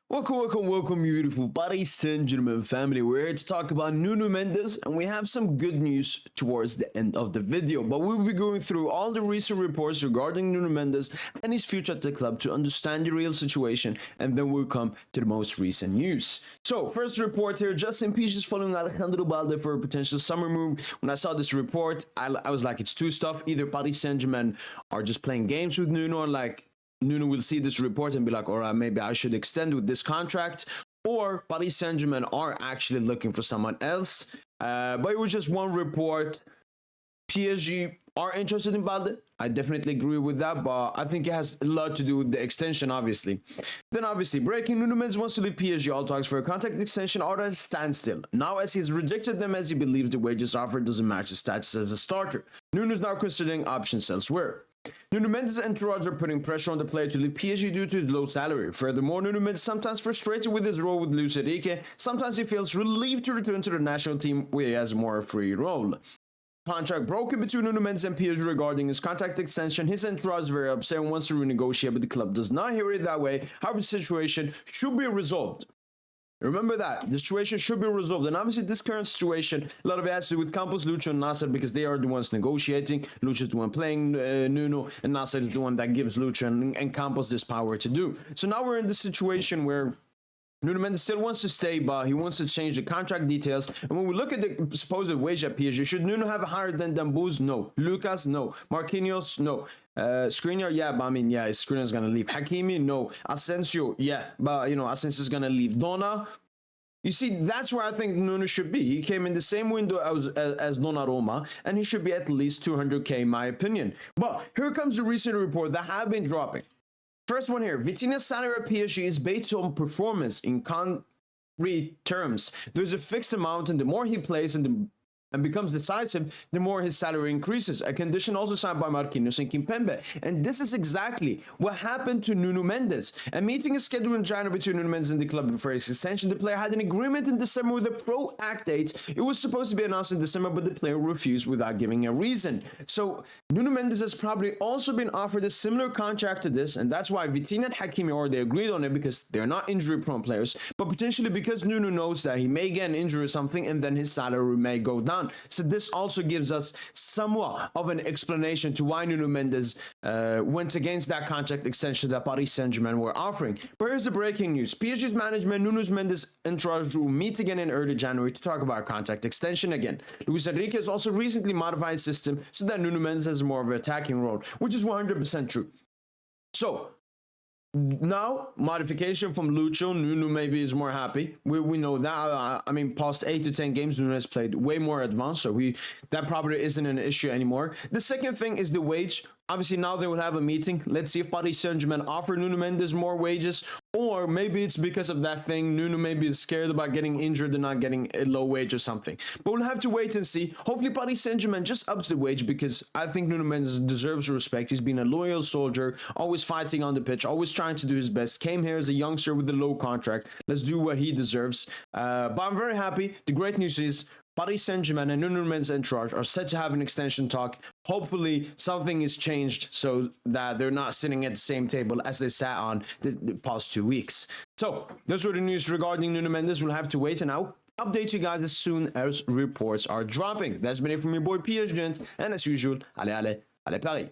Welcome, beautiful Paris Saint Germain family. We're here to talk about Nuno Mendes, and we have some good news towards the end of the video. But we'll be going through all the recent reports regarding Nuno Mendes and his future at the club to understand the real situation, and then we'll come to the most recent news. So, first report here: Justin Peach is following Alejandro Balde for a potential summer move. When I saw this report, I was like, it's two stuff. Either Paris Saint Germain are just playing games with Nuno, or like Nuno will see this report and be like, all right, maybe I should extend with this contract, or Paris Saint Germain are actually looking for someone else. But it was just one report. PSG are interested in Balde. I definitely agree with that, but I think it has a lot to do with the extension, obviously. Then, obviously, breaking: Nuno Mendes wants to leave PSG. All talks for a contract extension are at a standstill. Now, as he's rejected them as he believes the wages offered doesn't match his status as a starter. Nuno is now considering options elsewhere. Nuno Mendes' entourage are putting pressure on the player to leave PSG due to his low salary. Furthermore, Nuno Mendes is sometimes frustrated with his role with Luis Campos. Sometimes he feels relieved to return to the national team where he has a more free role. Contract broken between Nuno Mendes and PSG regarding his contract extension. His entourage is very upset and wants to renegotiate, but the club does not hear it that way. However, the situation should be resolved. Remember that the situation should be resolved, and obviously this current situation, a lot of it has to do with Campos, Lucho, and Nasser, because they are the ones negotiating. Lucho is the one playing Nuno, and Nasser is the one that gives Lucho and Campos this power to do. So now we're in this situation where Nuno Mendes still wants to stay, but he wants to change the contract details. And when we look at the supposed wage at PSG, should Nuno have higher than Dambuz? No. Lucas? No. Marquinhos? No. Skriniar? Yeah, but I mean, yeah, Skriniar's gonna leave. Hakimi? No. Asensio? Yeah, but you know, Asensio's gonna leave. Donna? You see, that's where I think Nuno should be. He came in the same window as Donnarumma, and he should be at least 200k in my opinion. But here comes the recent report that have been dropping. First one here: Vitinha's salary at PSG is based on performance in concrete terms. There's a fixed amount, and the more he plays and becomes decisive, the more his salary increases. A condition also signed by Marquinhos and Kimpembe. And this is exactly what happened to Nuno Mendes. A meeting is scheduled in January between Nuno Mendes and the club for his extension. The player had an agreement in December with a pro act date. It was supposed to be announced in December, but the player refused without giving a reason. So Nuno Mendes has probably also been offered a similar contract to this, and that's why Vitinha and Hakimi already agreed on it, because they're not injury-prone players, but potentially because Nuno knows that he may get an injury or something, and then his salary may go down. So this also gives us somewhat of an explanation to why Nuno Mendes went against that contract extension that Paris Saint Germain were offering. But here's the breaking news: PSG's management, Nuno Mendes' entourage will meet again in early January to talk about contract extension again. Luis Enrique has also recently modified his system so that Nuno Mendes has more of an attacking role, which is 100% true. So now, modification from Lucho. Nuno maybe is more happy. We know that. I mean, past 8 to 10 games, Nuno has played way more advanced, so that probably isn't an issue anymore. The second thing is the wage. Obviously, now they will have a meeting. Let's see if Paris Saint Germain offer Nuno Mendes more wages, or maybe it's because of that thing. Nuno maybe is scared about getting injured and not getting a low wage or something. But we'll have to wait and see. Hopefully, Paris Saint Germain just ups the wage, because I think Nuno Mendes deserves respect. He's been a loyal soldier, always fighting on the pitch, always trying to do his best. Came here as a youngster with a low contract. Let's do what he deserves. But I'm very happy. The great news is Paris Saint Germain and Nuno Mendes' entourage are set to have an extension talk. Hopefully, something is changed so that they're not sitting at the same table as they sat on the past 2 weeks. So, those were the news regarding Nuno Mendes. We'll have to wait, and I'll update you guys as soon as reports are dropping. That's been it from your boy PSG, and as usual, allez Paris.